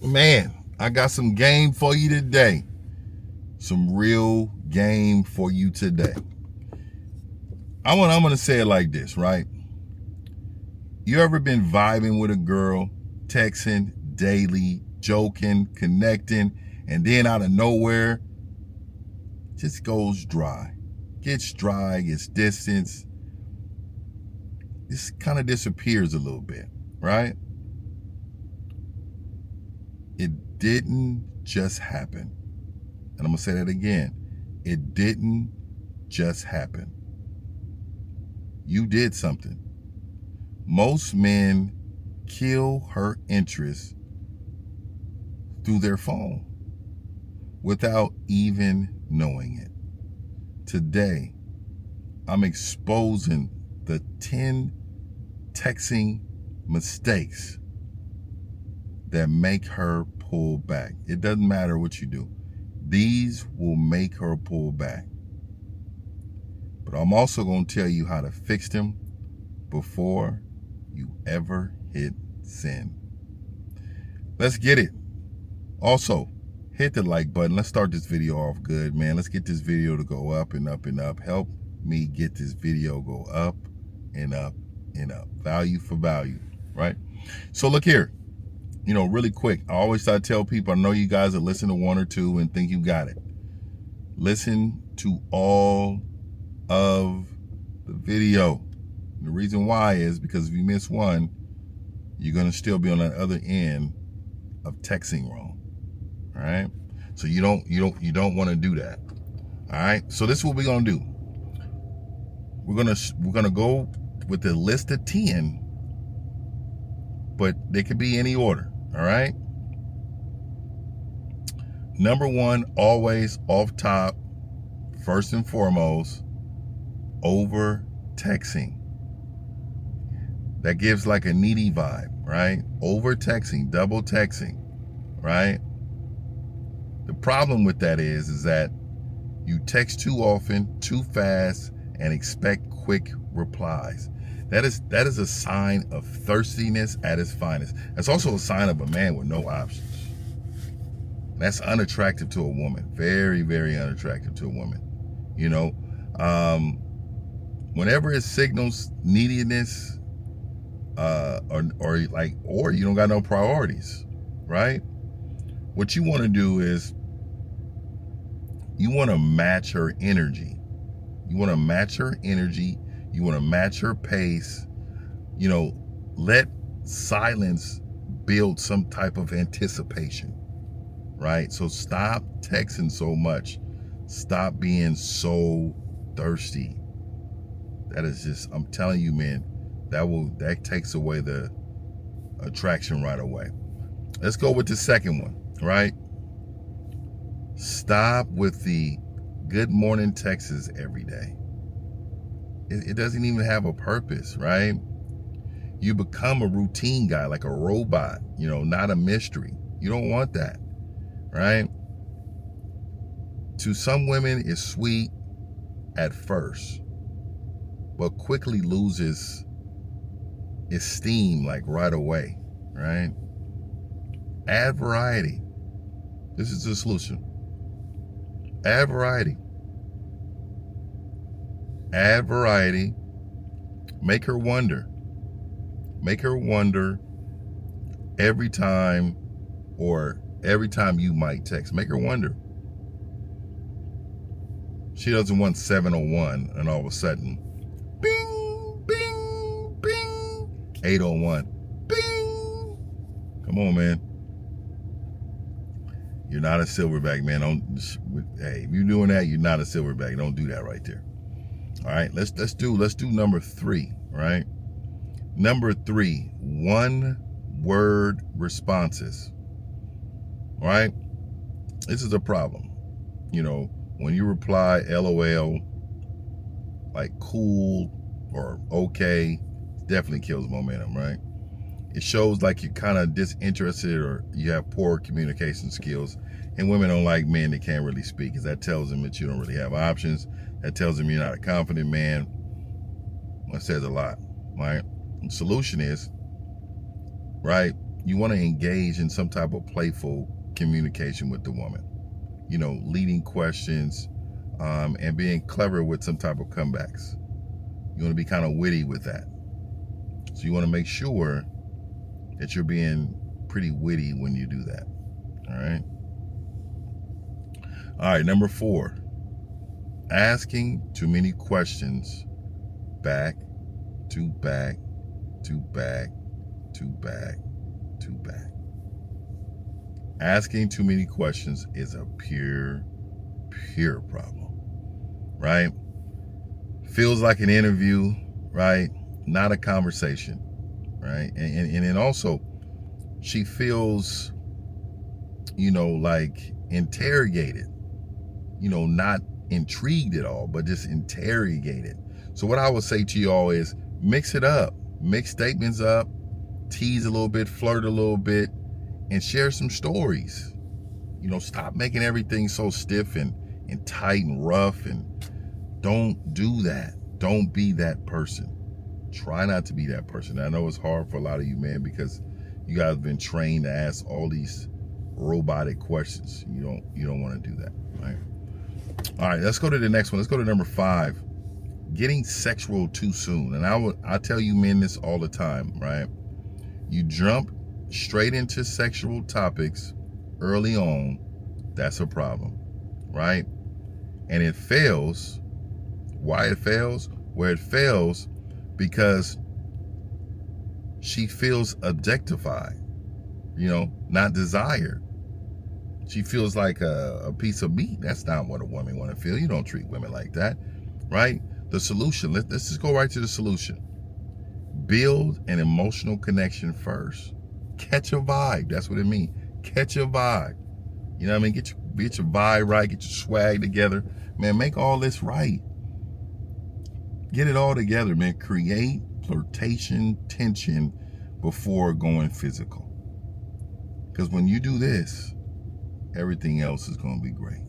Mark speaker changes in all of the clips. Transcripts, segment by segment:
Speaker 1: Man, I got some game for you today. Some real game for you today. I'm gonna say it like this, right? You ever been vibing with a girl, texting daily, joking, connecting, and then out of nowhere, just goes dry. Gets dry, gets distance. Just kind of disappears a little bit, right? It didn't just happen. And I'm going to say that again. It didn't just happen. You did something. Most men kill her interest through their phone without even knowing it. Today, I'm exposing the 10 texting mistakes that make her pull back. It doesn't matter what you do. These will make her pull back. But I'm also going to tell you how to fix them before you ever hit send. Let's get it. Also, hit the like button. Let's start this video off good, man. Let's get this video to go up and up and up. Help me get this video go up and up and up. Value for value, right? So look here. Really quick, I always try to tell people, I know you guys are listening to one or two and think you got it. Listen to all of the video. The reason why is because if you miss one, you're going to still be on the other end of texting wrong. All right? So you don't want to do that. All right? So this is what we're going to do. We're going to go with the list of 10, but they could be any order. All right. Number one, always off top, first and foremost, over texting. That gives like a needy vibe, right? Over texting, double texting, right? The problem with that is that you text too often, too fast, and expect quick replies. That is a sign of thirstiness at its finest. That's also a sign of a man with no options. That's unattractive to a woman. Very, very unattractive to a woman. Whenever it signals neediness, or you don't got no priorities, right? What you want to do is you want to match her energy. You want to match her energy. You want to match her pace. Let silence build some type of anticipation, right? So stop texting so much. Stop being so thirsty. That is just, I'm telling you, man, that takes away the attraction right away. Let's go with the second one, right? Stop with the good morning texts every day. It doesn't even have a purpose, right? You become a routine guy, like a robot, not a mystery. You don't want that, right? To some women, it's sweet at first, but quickly loses esteem like right away, right? Add variety. This is the solution. Add variety. Add variety. Make her wonder. Make her wonder every time you might text. Make her wonder. She doesn't want 701 and all of a sudden, bing, bing, bing, 801, bing. Come on, man. You're not a silverback, man. Hey, if you're doing that, you're not a silverback. Don't do that right there. All right, let's do number 3, right? Number 3, 1-word responses. All right? This is a problem. When you reply LOL, like cool or okay, definitely kills momentum, right? It shows like you're kind of disinterested or you have poor communication skills. And women don't like men that can't really speak, because that tells them that you don't really have options. That tells them you're not a confident man. That says a lot, right? The solution is, right, You want to engage in some type of playful communication with the woman. Leading questions, and being clever with some type of comebacks. You want to be kind of witty with that. So you want to make sure that you're being pretty witty when you do that. All right, number 4, asking too many questions back to back to back to back to back. Asking too many questions is a pure problem, right? Feels like an interview, right? Not a conversation, right? And then also, she feels, like interrogated, not intrigued at all, but just interrogated. So what I would say to y'all is mix it up, mix statements up, tease a little bit, flirt a little bit, and share some stories. Stop making everything so stiff and tight and rough, and don't do that. Don't be that person. Try not to be that person. I know it's hard for a lot of you men because you guys have been trained to ask all these robotic questions. You don't want to do that, right? All right, let's go to the next one. Let's go to number 5. Getting sexual too soon. And I tell you men this all the time, right? You jump straight into sexual topics early on, that's a problem, right? And it fails. Why it fails? Where it fails because she feels objectified, not desired. She feels like a piece of meat. That's not what a woman want to feel. You don't treat women like that, right? The solution, let's just go right to the solution. Build an emotional connection first. Catch a vibe. That's what it means. Catch a vibe. You know what I mean? Get your vibe right. Get your swag together. Man, make all this right. Get it all together, man. Create flirtation, tension before going physical. Because when you do this, everything else is going to be great.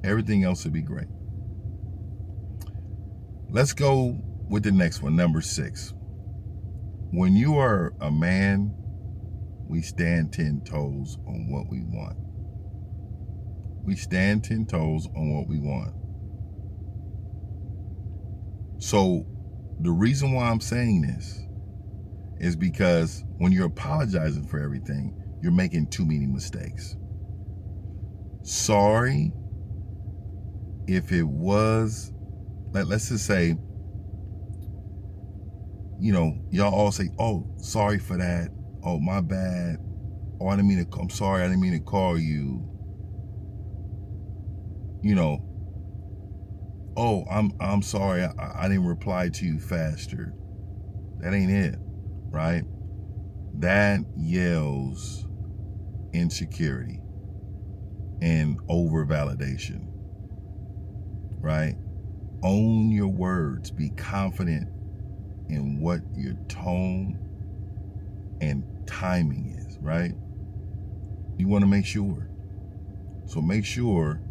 Speaker 1: Everything else will be great. Let's go with the next one, number 6. When you are a man, we stand 10 toes on what we want. We stand 10 toes on what we want. So the reason why I'm saying this is because when you're apologizing for everything, you're making too many mistakes. Sorry if it was, let's just say, y'all all say, oh, sorry for that. Oh, my bad. Oh, I'm sorry, I didn't mean to call you. Oh, I'm sorry, I didn't reply to you faster. That ain't it, right? That yells insecurity and over validation, right? Own your words. Be confident in what your tone and timing is, right? You want to make sure. So make sure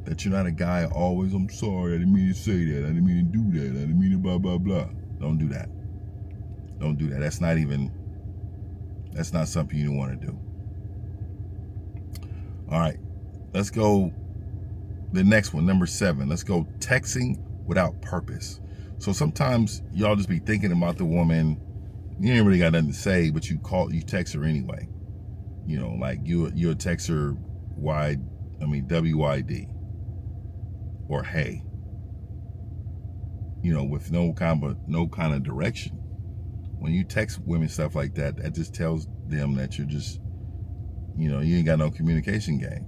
Speaker 1: that you're not a guy always, I'm sorry, I didn't mean to say that. I didn't mean to do that. I didn't mean to blah, blah, blah. Don't do that. Don't do that. That's not something you want to do. All right, let's go the next one, number 7. Let's go texting without purpose. So sometimes y'all just be thinking about the woman. You ain't really got nothing to say, but you text her anyway. Like you'll text her WYD or hey. With no kind of direction. When you text women stuff like that, that just tells them that you're just, you ain't got no communication game.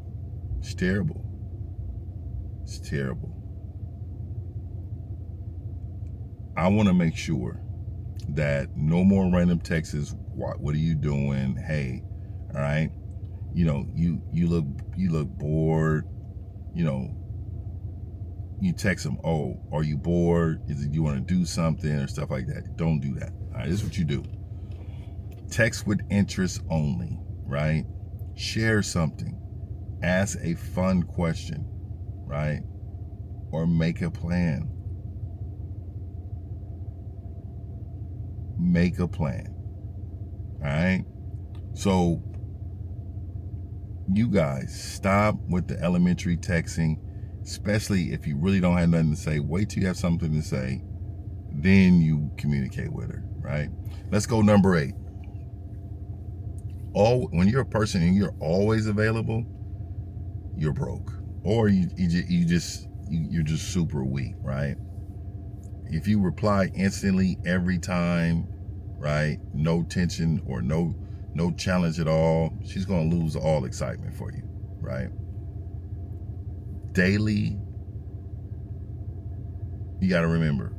Speaker 1: It's terrible. It's terrible. I want to make sure that no more random texts. What are you doing? Hey, all right. You look bored. You text them. Oh, are you bored? Is it you want to do something or stuff like that? Don't do that. All right, this is what you do. Text with interest only, right? Share something. Ask a fun question, right? Or make a plan. Make a plan. All right? So you guys, stop with the elementary texting, especially if you really don't have nothing to say. Wait till you have something to say, then you communicate with her, right? Let's go number 8. When you're a person and you're always available, you're broke, or you're just super weak, right? If you reply instantly every time, right, no tension or no challenge at all, she's going to lose all excitement for you, right? Daily, you got to remember,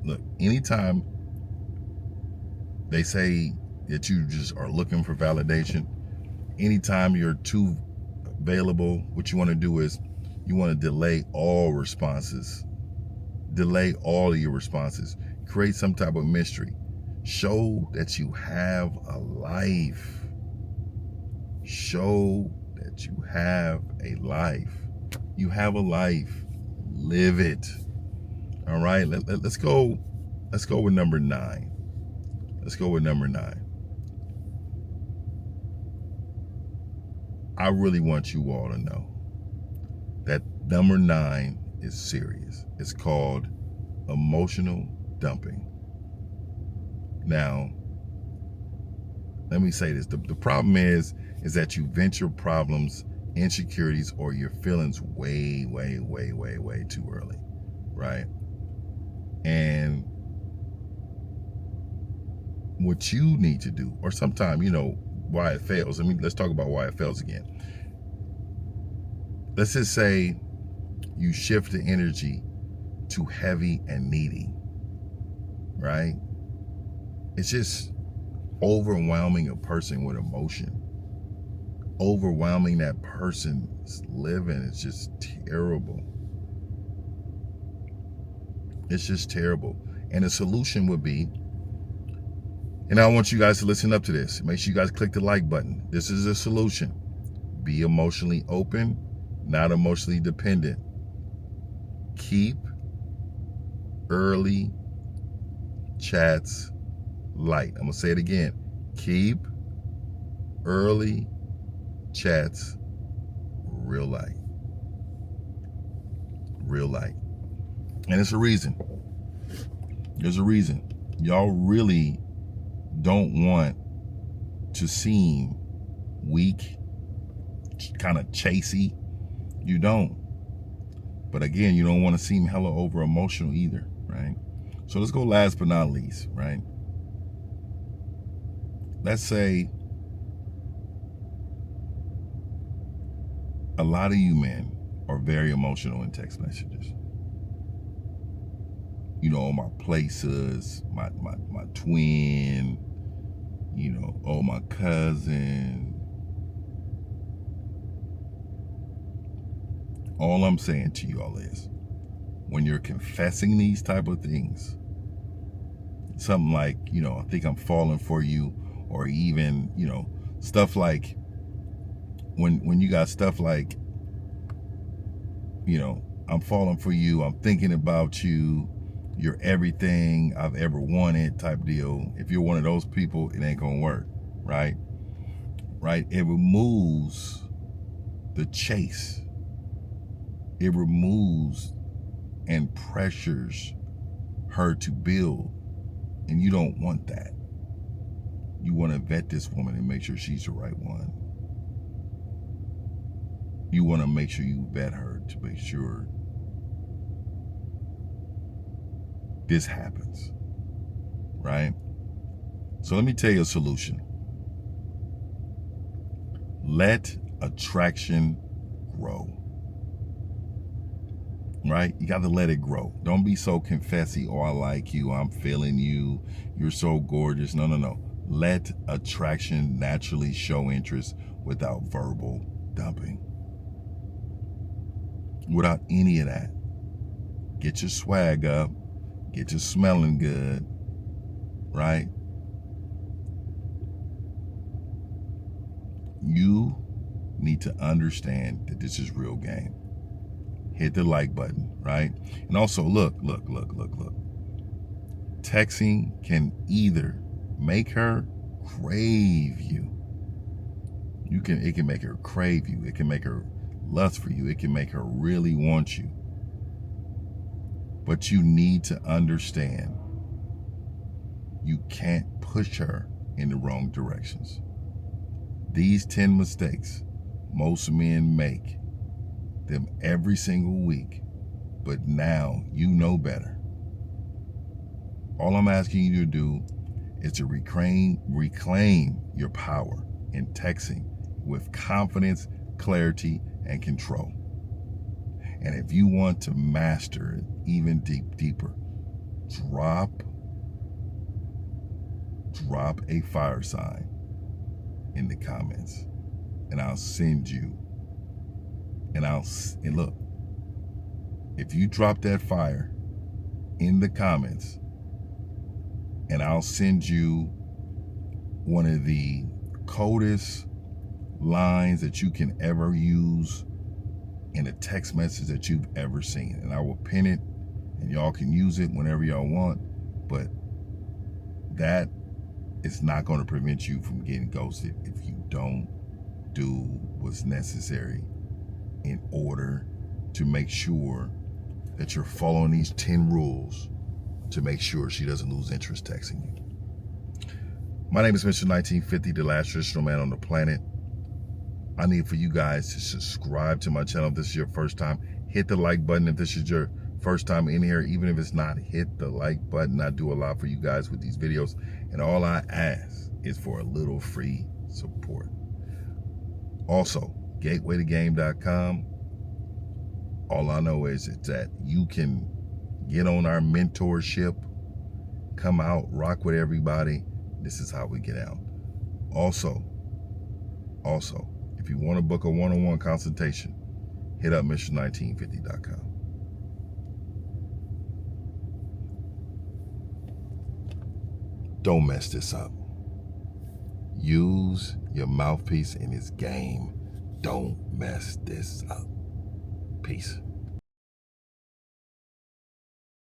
Speaker 1: look, anytime they say that you just are looking for validation, anytime you're too available, what you want to do is you want to delay all responses. Delay all of your responses. Create some type of mystery. Show that you have a life. Show that you have a life. You have a life. Live it. All right. Let's go with number 9. Let's go with number 9. I really want you all to know that number 9 is serious. It's called emotional dumping. Now, let me say this. The problem is that you vent your problems, insecurities, or your feelings way too early, right? And what you need to do, or sometimes, why it fails. Let's talk about why it fails again. Let's just say you shift the energy to heavy and needy, right? It's just overwhelming a person with emotion. Overwhelming that person's living is just terrible. It's just terrible. And the solution would be, and I want you guys to listen up to this. Make sure you guys click the like button. This is a solution. Be emotionally open, not emotionally dependent. Keep early chats light. I'm going to say it again. Keep early chats real light. Real light. And it's a reason. There's a reason. Y'all really don't want to seem weak, kind of chasey. You don't. But again, you don't want to seem hella over emotional either, right? So let's go last but not least, right? Let's say a lot of you men are very emotional in text messages. My places, my twin, my cousin. All I'm saying to you all is, when you're confessing these type of things, something like, I think I'm falling for you, or even, stuff like, when you got stuff like, I'm falling for you, I'm thinking about you, you're everything I've ever wanted type deal. If you're one of those people, it ain't gonna work, right? Right? It removes the chase. It removes and pressures her to build, and you don't want that. You want to vet this woman and make sure she's the right one. You want to make sure you vet her to make sure this happens, right? So let me tell you a solution. Let attraction grow, right? You got to let it grow. Don't be so confessy, oh, I like you, I'm feeling you, you're so gorgeous. No. Let attraction naturally show interest without verbal dumping. Without any of that. Get your swag up. Get you smelling good, right? You need to understand that this is real game. Hit the like button, right? And also, look. Texting can either make her crave you. It can make her crave you. It can make her lust for you. It can make her really want you. But you need to understand, you can't push her in the wrong directions. These 10 mistakes most men make them every single week, but now you know better. All I'm asking you to do is to reclaim your power in texting with confidence, clarity, and control. And if you want to master it even deeper, drop a fire sign in the comments, and I'll send you. And look, if you drop that fire in the comments, and I'll send you one of the coldest lines that you can ever use in a text message that you've ever seen. And I will pin it, and y'all can use it whenever y'all want, but that is not going to prevent you from getting ghosted if you don't do what's necessary in order to make sure that you're following these 10 rules to make sure she doesn't lose interest texting you. My name is Mr. 1950, the last traditional man on the planet. I need for you guys to subscribe to my channel if this is your first time. Hit the like button if this is your first time in here. Even if it's not, hit the like button. I do a lot for you guys with these videos, and all I ask is for a little free support. Also, gatewaytogame.com. All I know is that you can get on our mentorship, come out, rock with everybody. This is how we get out. Also, if you want to book a one-on-one consultation, hit up Mr1950.com. Don't mess this up. Use your mouthpiece in this game. Don't mess this up. Peace.